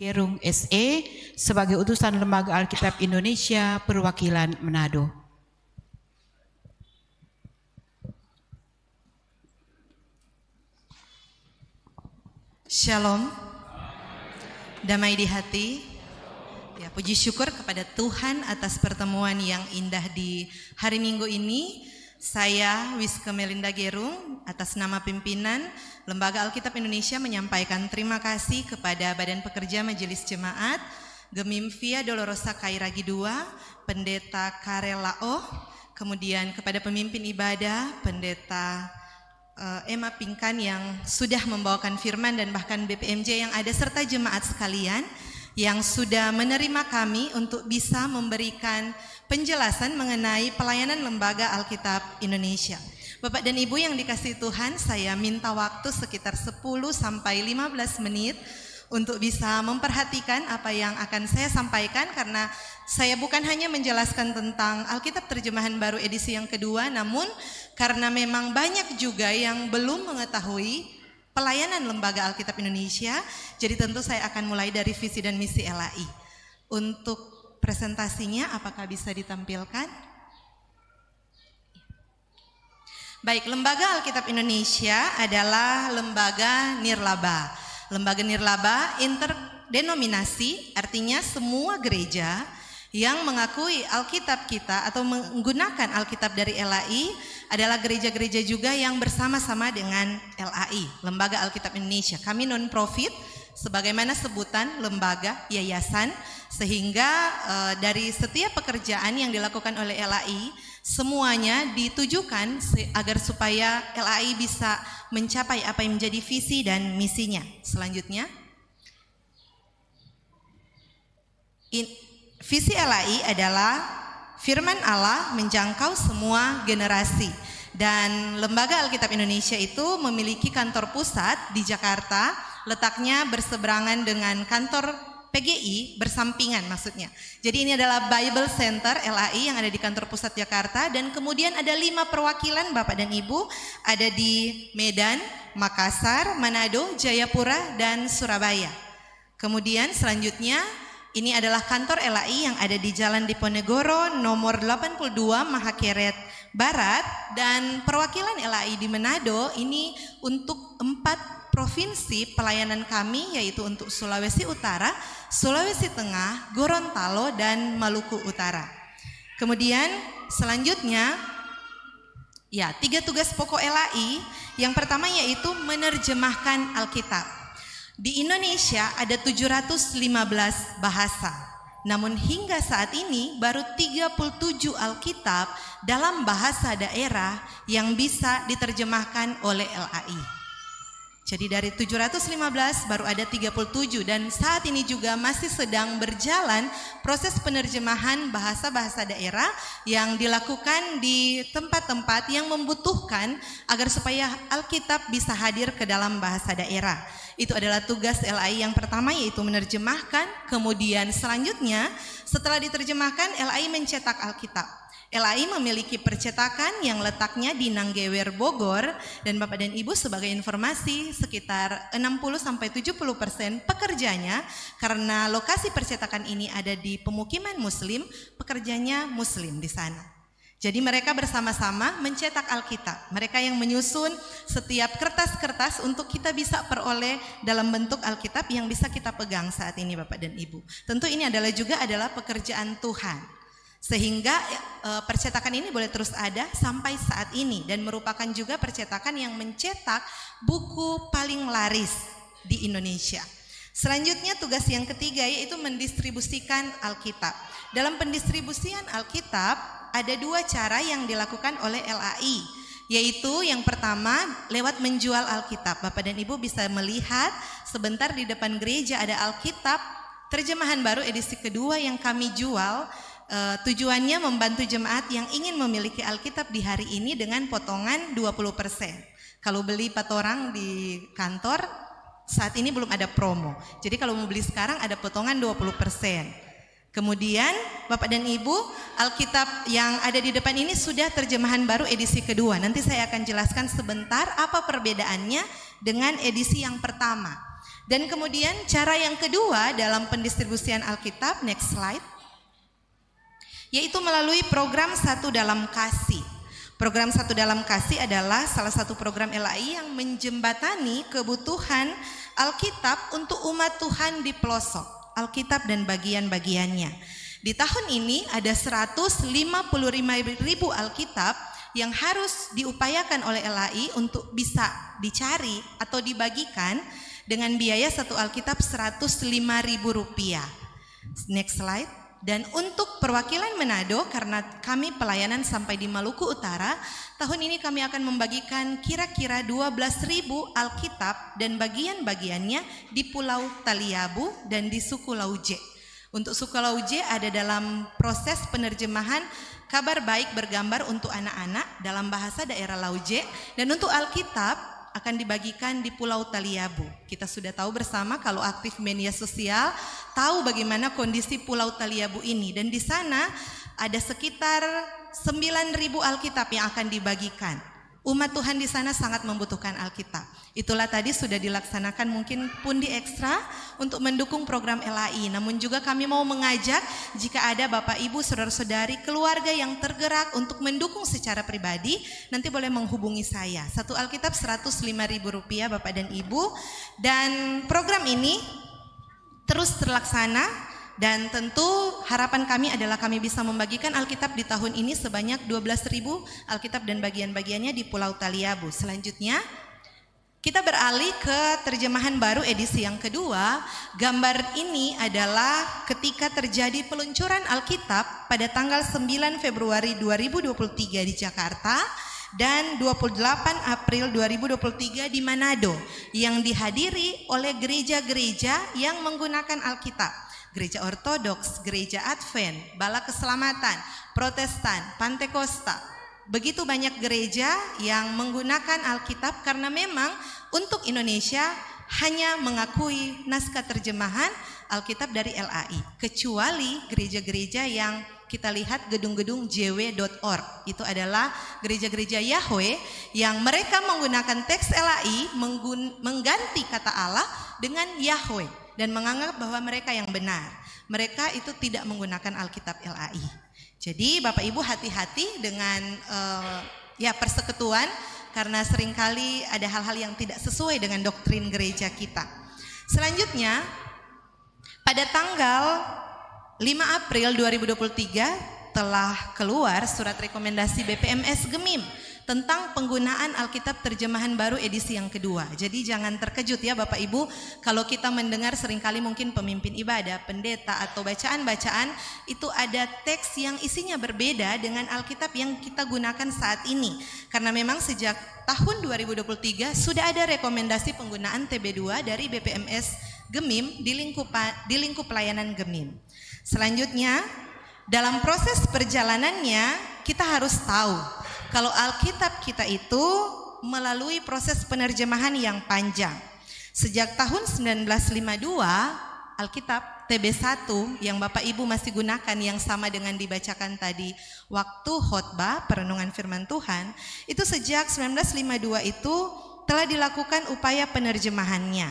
Gerung SE sebagai utusan Lembaga Alkitab Indonesia perwakilan Manado. Shalom, damai di hati. Ya, puji syukur kepada Tuhan atas pertemuan yang indah di hari Minggu ini. Saya Wiske Melinda Gerung atas nama pimpinan Lembaga Alkitab Indonesia menyampaikan terima kasih kepada Badan Pekerja Majelis Jemaat, Gemim Via Dolorosa Kairagi II, Pendeta Karelao, kemudian kepada pemimpin ibadah, Pendeta Emma Pingkan yang sudah membawakan firman dan bahkan BPMJ yang ada serta jemaat sekalian yang sudah menerima kami untuk bisa memberikan penjelasan mengenai pelayanan Lembaga Alkitab Indonesia. Bapak dan Ibu yang dikasihi Tuhan, saya minta waktu sekitar 10 sampai 15 menit untuk bisa memperhatikan apa yang akan saya sampaikan, karena saya bukan hanya menjelaskan tentang Alkitab Terjemahan Baru edisi yang kedua, namun karena memang banyak juga yang belum mengetahui pelayanan Lembaga Alkitab Indonesia, jadi tentu saya akan mulai dari visi dan misi LAI. Untuk presentasinya apakah bisa ditampilkan? Baik, Lembaga Alkitab Indonesia adalah lembaga nirlaba. Lembaga nirlaba interdenominasi, artinya semua gereja yang mengakui Alkitab kita atau menggunakan Alkitab dari LAI adalah gereja-gereja juga yang bersama-sama dengan LAI, Lembaga Alkitab Indonesia. Kami non-profit, sebagaimana sebutan lembaga, yayasan, sehingga dari setiap pekerjaan yang dilakukan oleh LAI, semuanya ditujukan agar supaya LAI bisa mencapai apa yang menjadi visi dan misinya. Selanjutnya, visi LAI adalah firman Allah menjangkau semua generasi, dan Lembaga Alkitab Indonesia itu memiliki kantor pusat di Jakarta, letaknya berseberangan dengan kantor PGI, bersampingan maksudnya. Jadi ini adalah Bible Center LAI yang ada di kantor pusat Jakarta, dan kemudian ada 5 perwakilan Bapak dan Ibu, ada di Medan, Makassar, Manado, Jayapura, dan Surabaya. Kemudian selanjutnya ini adalah kantor LAI yang ada di Jalan Diponegoro nomor 82 Mahakeret Barat, dan perwakilan LAI di Manado ini untuk 4 provinsi pelayanan kami, yaitu untuk Sulawesi Utara, Sulawesi Tengah, Gorontalo, dan Maluku Utara. Kemudian selanjutnya, ya, 3 tugas pokok LAI. Yang pertama yaitu menerjemahkan Alkitab. Di Indonesia ada 715 bahasa, namun hingga saat ini baru 37 Alkitab dalam bahasa daerah yang bisa diterjemahkan oleh LAI. Jadi dari 715 baru ada 37, dan saat ini juga masih sedang berjalan proses penerjemahan bahasa-bahasa daerah yang dilakukan di tempat-tempat yang membutuhkan agar supaya Alkitab bisa hadir ke dalam bahasa daerah. Itu adalah tugas LAI yang pertama, yaitu menerjemahkan. Kemudian selanjutnya setelah diterjemahkan, LAI mencetak Alkitab. LAI memiliki percetakan yang letaknya di Nanggewer, Bogor, dan Bapak dan Ibu sebagai informasi sekitar 60-70% pekerjanya, karena lokasi percetakan ini ada di pemukiman Muslim, pekerjanya Muslim di sana. Jadi mereka bersama-sama mencetak Alkitab. Mereka yang menyusun setiap kertas-kertas untuk kita bisa peroleh dalam bentuk Alkitab yang bisa kita pegang saat ini Bapak dan Ibu. Tentu ini adalah pekerjaan Tuhan. Sehingga percetakan ini boleh terus ada sampai saat ini, dan merupakan juga percetakan yang mencetak buku paling laris di Indonesia. Selanjutnya tugas yang ketiga yaitu mendistribusikan Alkitab. Dalam pendistribusian Alkitab ada 2 cara yang dilakukan oleh LAI, yaitu yang pertama lewat menjual Alkitab. Bapak dan Ibu bisa melihat sebentar di depan gereja ada Alkitab Terjemahan Baru edisi kedua yang kami jual. Tujuannya membantu jemaat yang ingin memiliki Alkitab di hari ini dengan potongan 20%. Kalau beli 4 orang di kantor, saat ini belum ada promo. Jadi kalau mau beli sekarang ada potongan 20%. Kemudian Bapak dan Ibu, Alkitab yang ada di depan ini sudah Terjemahan Baru edisi kedua. Nanti saya akan jelaskan sebentar apa perbedaannya dengan edisi yang pertama. Dan kemudian cara yang kedua dalam pendistribusian Alkitab, next slide, yaitu melalui program Satu Dalam Kasih. Program Satu Dalam Kasih adalah salah satu program LAI yang menjembatani kebutuhan Alkitab untuk umat Tuhan di pelosok, Alkitab dan bagian-bagiannya. Di tahun ini ada 155.000 Alkitab yang harus diupayakan oleh LAI untuk bisa dicari atau dibagikan dengan biaya satu Alkitab Rp105.000. Next slide. Dan untuk perwakilan Manado, karena kami pelayanan sampai di Maluku Utara, tahun ini kami akan membagikan kira-kira 12.000 Alkitab dan bagian-bagiannya di Pulau Taliabu dan di suku Lauje. Untuk suku Lauje ada dalam proses penerjemahan kabar baik bergambar untuk anak-anak dalam bahasa daerah Lauje, dan untuk Alkitab akan dibagikan di Pulau Taliabu. Kita sudah tahu bersama kalau aktif media sosial, tahu bagaimana kondisi Pulau Taliabu ini. Dan di sana ada sekitar 9.000 Alkitab yang akan dibagikan. Umat Tuhan di sana sangat membutuhkan Alkitab. Itulah tadi sudah dilaksanakan mungkin pundi ekstra untuk mendukung program LAI. Namun juga kami mau mengajak jika ada Bapak Ibu, Saudara-saudari, keluarga yang tergerak untuk mendukung secara pribadi, nanti boleh menghubungi saya. Satu Alkitab Rp105.000 Bapak dan Ibu. Dan program ini terus terlaksana. Dan tentu harapan kami adalah kami bisa membagikan Alkitab di tahun ini sebanyak 12.000 Alkitab dan bagian-bagiannya di Pulau Taliabu. Selanjutnya kita beralih ke terjemahan baru edisi yang kedua. Gambar ini adalah ketika terjadi peluncuran Alkitab pada tanggal 9 Februari 2023 di Jakarta dan 28 April 2023 di Manado, yang dihadiri oleh gereja-gereja yang menggunakan Alkitab. Gereja Ortodoks, Gereja Advent, Bala Keselamatan, Protestan, Pantekosta. Begitu banyak gereja yang menggunakan Alkitab karena memang untuk Indonesia hanya mengakui naskah terjemahan Alkitab dari LAI. Kecuali gereja-gereja yang kita lihat gedung-gedung jw.org. Itu adalah gereja-gereja Yahweh yang mereka menggunakan teks LAI, mengganti kata Allah dengan Yahweh. Dan menganggap bahwa mereka yang benar. Mereka itu tidak menggunakan Alkitab LAI. Jadi Bapak Ibu hati-hati dengan persekutuan, karena seringkali ada hal-hal yang tidak sesuai dengan doktrin gereja kita. Selanjutnya, pada tanggal 5 April 2023 telah keluar surat rekomendasi BPMS Gemim tentang penggunaan Alkitab terjemahan baru edisi yang kedua. Jadi jangan terkejut ya Bapak Ibu, kalau kita mendengar seringkali mungkin pemimpin ibadah, pendeta atau bacaan-bacaan itu ada teks yang isinya berbeda dengan Alkitab yang kita gunakan saat ini. Karena memang sejak tahun 2023 sudah ada rekomendasi penggunaan TB2 dari BPMS Gemim di lingkup pelayanan Gemim. Selanjutnya, dalam proses perjalanannya kita harus tahu kalau Alkitab kita itu melalui proses penerjemahan yang panjang. Sejak tahun 1952, Alkitab TB1 yang Bapak Ibu masih gunakan, yang sama dengan dibacakan tadi waktu khotbah perenungan firman Tuhan, itu sejak 1952 itu telah dilakukan upaya penerjemahannya.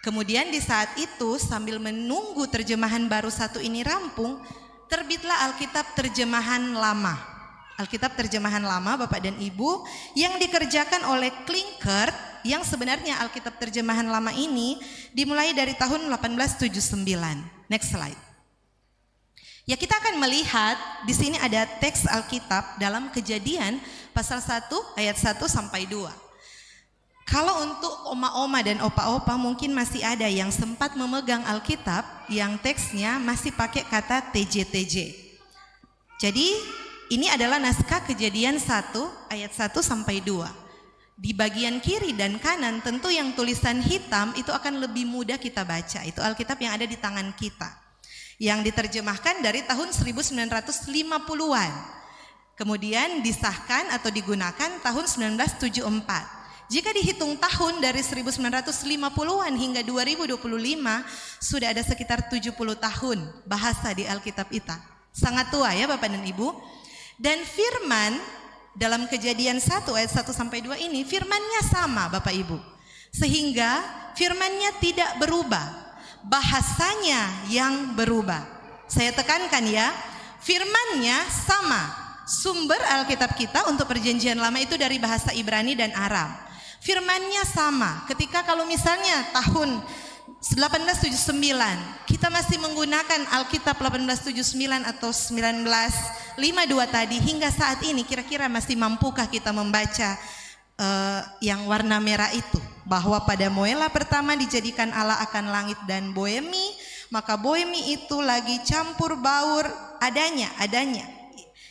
Kemudian di saat itu sambil menunggu terjemahan baru satu ini rampung, terbitlah Alkitab terjemahan lama. Alkitab terjemahan lama Bapak dan Ibu yang dikerjakan oleh Klinkert, yang sebenarnya Alkitab terjemahan lama ini dimulai dari tahun 1879. Next slide. Ya, kita akan melihat di sini ada teks Alkitab dalam Kejadian pasal 1 ayat 1 sampai 2. Kalau untuk oma-oma dan opa-opa mungkin masih ada yang sempat memegang Alkitab yang teksnya masih pakai kata TJ. Jadi ini adalah naskah Kejadian 1 ayat 1 sampai 2. Di bagian kiri dan kanan tentu yang tulisan hitam itu akan lebih mudah kita baca. Itu Alkitab yang ada di tangan kita, yang diterjemahkan dari tahun 1950-an. Kemudian disahkan atau digunakan tahun 1974. Jika dihitung tahun dari 1950-an hingga 2025, sudah ada sekitar 70 tahun bahasa di Alkitab kita. Sangat tua ya Bapak dan Ibu. Dan firman dalam Kejadian 1 ayat 1 sampai 2 ini firmannya sama Bapak Ibu. Sehingga firman-Nya tidak berubah, bahasanya yang berubah. Saya tekankan ya, firman-Nya sama. Sumber Alkitab kita untuk perjanjian lama itu dari bahasa Ibrani dan Aram. Firman-Nya sama. Ketika kalau misalnya tahun 1879 kita masih menggunakan Alkitab 1879 atau 1952 tadi, hingga saat ini kira-kira masih mampukah kita membaca yang warna merah itu, bahwa pada Moela pertama dijadikan Allah akan langit dan boemi, maka boemi itu lagi campur baur adanya,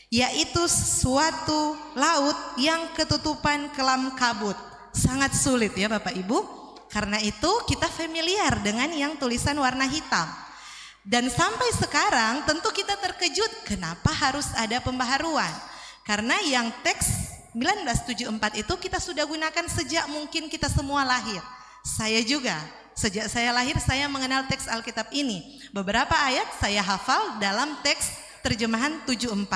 yaitu suatu laut yang ketutupan kelam kabut. Sangat sulit ya Bapak Ibu. Karena itu kita familiar dengan yang tulisan warna hitam. Dan sampai sekarang tentu kita terkejut kenapa harus ada pembaharuan. Karena yang teks 1974 itu kita sudah gunakan sejak mungkin kita semua lahir. Saya juga, sejak saya lahir saya mengenal teks Alkitab ini. Beberapa ayat saya hafal dalam teks terjemahan 74.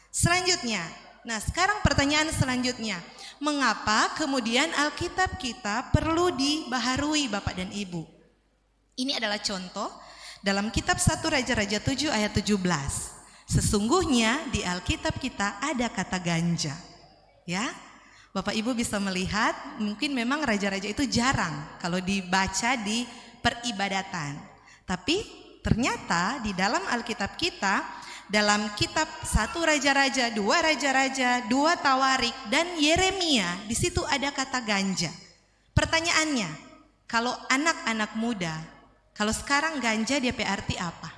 Selanjutnya, nah sekarang pertanyaan selanjutnya, mengapa kemudian Alkitab kita perlu dibaharui Bapak dan Ibu? Ini adalah contoh dalam kitab 1 Raja-Raja 7 ayat 17. Sesungguhnya di Alkitab kita ada kata ganja. Ya, Bapak Ibu bisa melihat mungkin memang raja-raja itu jarang kalau dibaca di peribadatan. Tapi ternyata di dalam Alkitab kita, dalam kitab 1 Raja-Raja, 2 Raja-Raja, 2 Tawarik, dan Yeremia, di situ ada kata ganja. Pertanyaannya, kalau anak-anak muda, kalau sekarang ganja DP arti apa?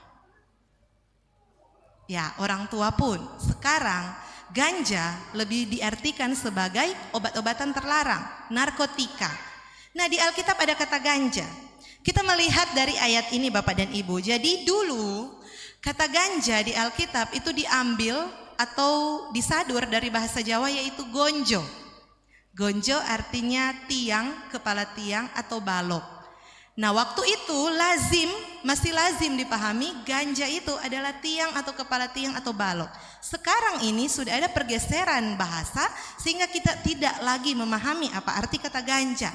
Ya, orang tua pun sekarang ganja lebih diartikan sebagai obat-obatan terlarang, narkotika. Nah, di Alkitab ada kata ganja. Kita melihat dari ayat ini Bapak dan Ibu. Jadi dulu kata ganja di Alkitab itu diambil atau disadur dari bahasa Jawa yaitu gonjo. Gonjo artinya tiang, kepala tiang atau balok. Nah waktu itu masih lazim dipahami ganja itu adalah tiang atau kepala tiang atau balok. Sekarang ini sudah ada pergeseran bahasa sehingga kita tidak lagi memahami apa arti kata ganja.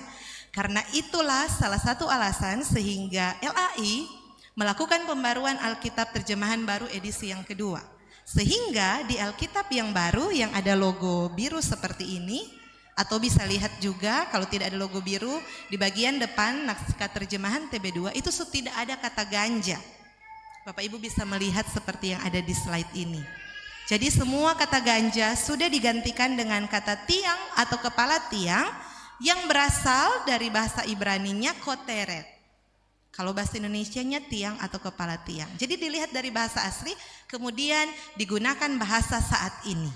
Karena itulah salah satu alasan sehingga LAI melakukan pembaruan Alkitab terjemahan baru edisi yang kedua. Sehingga di Alkitab yang baru yang ada logo biru seperti ini, atau bisa lihat juga kalau tidak ada logo biru di bagian depan naskah terjemahan TB2 itu tidak ada kata ganja. Bapak Ibu bisa melihat seperti yang ada di slide ini. Jadi semua kata ganja sudah digantikan dengan kata tiang atau kepala tiang yang berasal dari bahasa Ibraninya koteret. Kalau bahasa Indonesianya tiang atau kepala tiang. Jadi dilihat dari bahasa asli, kemudian digunakan bahasa saat ini.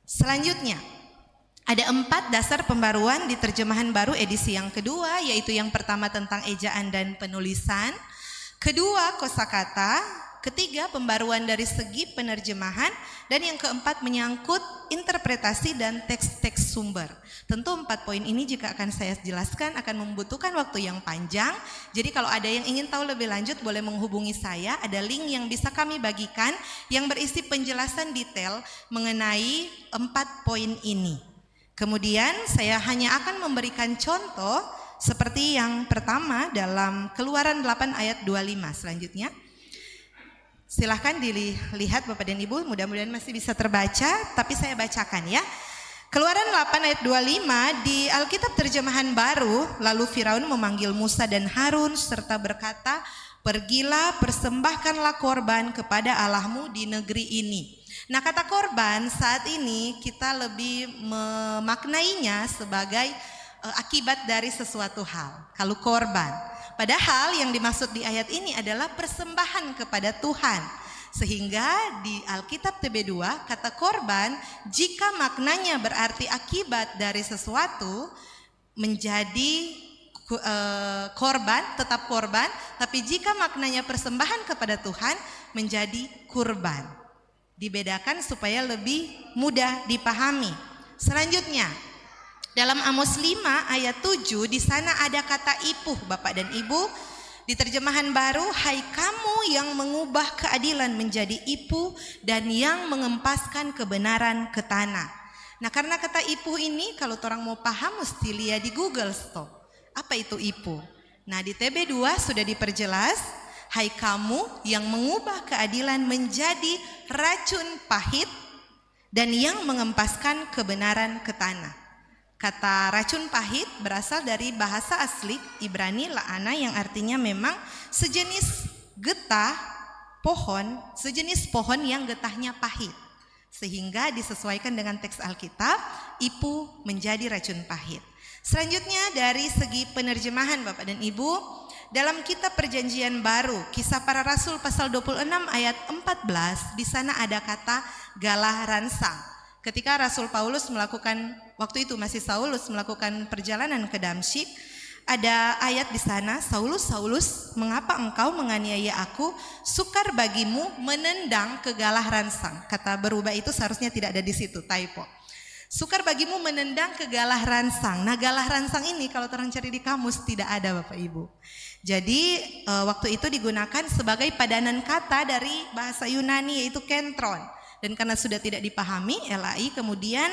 Selanjutnya, ada 4 dasar pembaruan di terjemahan baru edisi yang kedua, yaitu yang pertama tentang ejaan dan penulisan, kedua kosakata, ketiga pembaruan dari segi penerjemahan, dan yang keempat menyangkut interpretasi dan teks-teks sumber. Tentu 4 poin ini jika akan saya jelaskan akan membutuhkan waktu yang panjang. Jadi kalau ada yang ingin tahu lebih lanjut boleh menghubungi saya. Ada link yang bisa kami bagikan yang berisi penjelasan detail mengenai 4 poin ini. Kemudian saya hanya akan memberikan contoh seperti yang pertama dalam Keluaran 8 ayat 25. Selanjutnya silahkan dilihat Bapak dan Ibu, mudah-mudahan masih bisa terbaca, tapi saya bacakan ya. Keluaran 8 ayat 25 di Alkitab terjemahan baru, lalu Firaun memanggil Musa dan Harun serta berkata, "Pergilah, persembahkanlah korban kepada Allahmu di negeri ini." Nah, kata korban saat ini kita lebih memaknainya sebagai akibat dari sesuatu hal. Kalau korban, padahal yang dimaksud di ayat ini adalah persembahan kepada Tuhan. Sehingga di Alkitab TB2 kata korban jika maknanya berarti akibat dari sesuatu menjadi korban, tetap korban. Tapi jika maknanya persembahan kepada Tuhan menjadi kurban. Dibedakan supaya lebih mudah dipahami. Selanjutnya dalam Amos 5 ayat 7 di sana ada kata ipuh Bapak dan Ibu. Di terjemahan baru, hai kamu yang mengubah keadilan menjadi ipuh dan yang mengempaskan kebenaran ke tanah. Nah karena kata ipuh ini kalau orang mau paham mesti lihat di Google Stop. Apa itu IPU? Nah, di TB2 sudah diperjelas, hai kamu yang mengubah keadilan menjadi racun pahit dan yang mengempaskan kebenaran ke tanah. Kata racun pahit berasal dari bahasa asli Ibrani la'ana yang artinya memang sejenis getah pohon, sejenis pohon yang getahnya pahit. Sehingga disesuaikan dengan teks Alkitab, IPU menjadi racun pahit. Selanjutnya dari segi penerjemahan Bapak dan Ibu, dalam kitab Perjanjian Baru, Kisah Para Rasul pasal 26 ayat 14, di sana ada kata galah ransang. Ketika Rasul Paulus melakukan, waktu itu masih Saulus melakukan perjalanan ke Damsyik, ada ayat di sana, Saulus, Saulus, mengapa engkau menganiaya aku? Sukar bagimu menendang ke galah ransang. Kata berubah itu seharusnya tidak ada di situ, typo. Sukar bagimu menendang ke galah ransang. Nah, galah ransang ini kalau terang cari di kamus tidak ada Bapak Ibu. Jadi waktu itu digunakan sebagai padanan kata dari bahasa Yunani yaitu kentron. Dan karena sudah tidak dipahami, LAI kemudian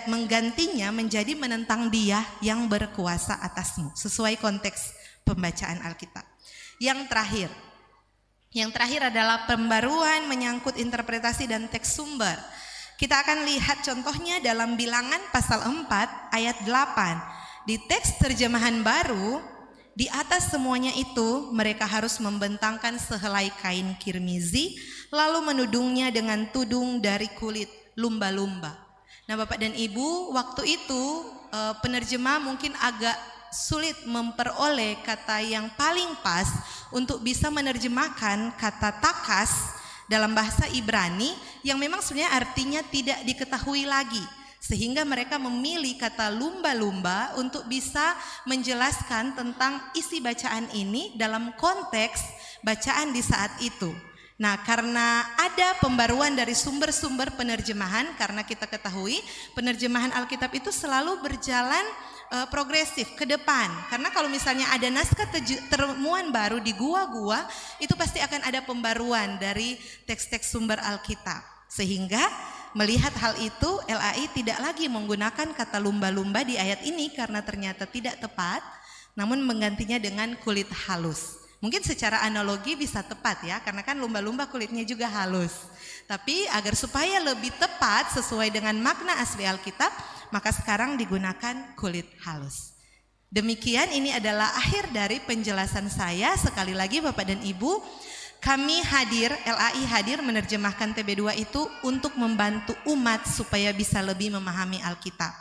menggantinya menjadi menentang dia yang berkuasa atasmu. Sesuai konteks pembacaan Alkitab. Yang terakhir adalah pembaruan menyangkut interpretasi dan teks sumber. Kita akan lihat contohnya dalam Bilangan pasal 4 ayat 8. Di teks terjemahan baru, di atas semuanya itu mereka harus membentangkan sehelai kain kirmizi, lalu menudungnya dengan tudung dari kulit lumba-lumba. Nah Bapak dan Ibu, waktu itu penerjemah mungkin agak sulit memperoleh kata yang paling pas untuk bisa menerjemahkan kata takas dalam bahasa Ibrani yang memang sebenarnya artinya tidak diketahui lagi. Sehingga mereka memilih kata lumba-lumba untuk bisa menjelaskan tentang isi bacaan ini dalam konteks bacaan di saat itu. Nah, karena ada pembaruan dari sumber-sumber penerjemahan, karena kita ketahui penerjemahan Alkitab itu selalu berjalan progresif ke depan. Karena kalau misalnya ada naskah temuan baru di gua-gua, itu pasti akan ada pembaruan dari teks-teks sumber Alkitab. Sehingga melihat hal itu, LAI tidak lagi menggunakan kata lumba-lumba di ayat ini karena ternyata tidak tepat, namun menggantinya dengan kulit halus. Mungkin secara analogi bisa tepat ya, karena kan lumba-lumba kulitnya juga halus. Tapi agar supaya lebih tepat sesuai dengan makna asli Alkitab, maka sekarang digunakan kulit halus. Demikian, ini adalah akhir dari penjelasan saya. Sekali lagi Bapak dan Ibu, kami hadir, LAI hadir menerjemahkan TB2 itu untuk membantu umat supaya bisa lebih memahami Alkitab.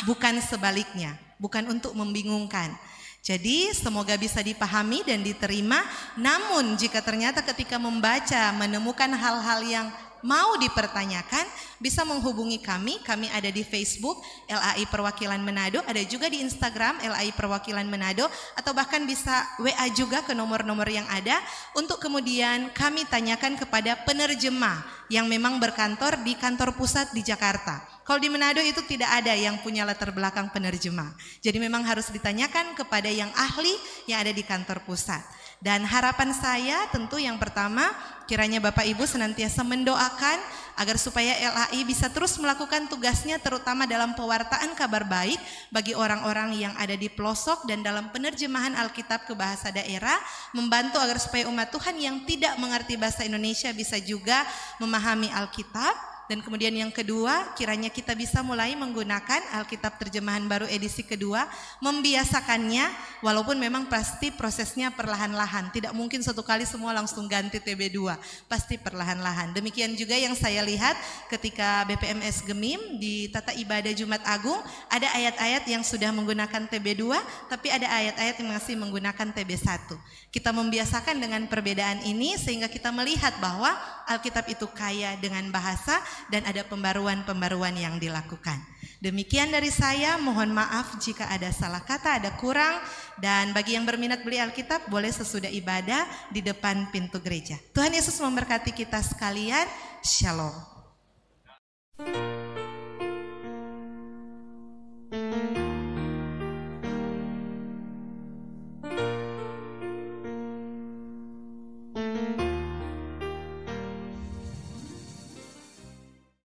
Bukan sebaliknya, bukan untuk membingungkan. Jadi semoga bisa dipahami dan diterima. Namun jika ternyata ketika membaca menemukan hal-hal yang mau dipertanyakan, bisa menghubungi kami. Kami ada di Facebook LAI Perwakilan Manado, ada juga di Instagram LAI Perwakilan Manado, atau bahkan bisa WA juga ke nomor-nomor yang ada untuk kemudian kami tanyakan kepada penerjemah yang memang berkantor di kantor pusat di Jakarta. Kalau di Manado itu tidak ada yang punya latar belakang penerjemah. Jadi memang harus ditanyakan kepada yang ahli yang ada di kantor pusat. Dan harapan saya tentu yang pertama, kiranya Bapak Ibu senantiasa mendoakan agar supaya LAI bisa terus melakukan tugasnya, terutama dalam pewartaan kabar baik bagi orang-orang yang ada di pelosok dan dalam penerjemahan Alkitab ke bahasa daerah, membantu agar supaya umat Tuhan yang tidak mengerti bahasa Indonesia bisa juga memahami Alkitab. Dan kemudian yang kedua, kiranya kita bisa mulai menggunakan Alkitab terjemahan baru edisi kedua, membiasakannya, walaupun memang pasti prosesnya perlahan-lahan. Tidak mungkin satu kali semua langsung ganti TB2, pasti perlahan-lahan. Demikian juga yang saya lihat ketika BPMS Gemim di Tata Ibadah Jumat Agung, ada ayat-ayat yang sudah menggunakan TB2, tapi ada ayat-ayat yang masih menggunakan TB1. Kita membiasakan dengan perbedaan ini sehingga kita melihat bahwa Alkitab itu kaya dengan bahasa dan ada pembaruan-pembaruan yang dilakukan. Demikian dari saya, mohon maaf jika ada salah kata, ada kurang, dan bagi yang berminat beli Alkitab boleh sesudah ibadah di depan pintu gereja. Tuhan Yesus memberkati kita sekalian. Shalom.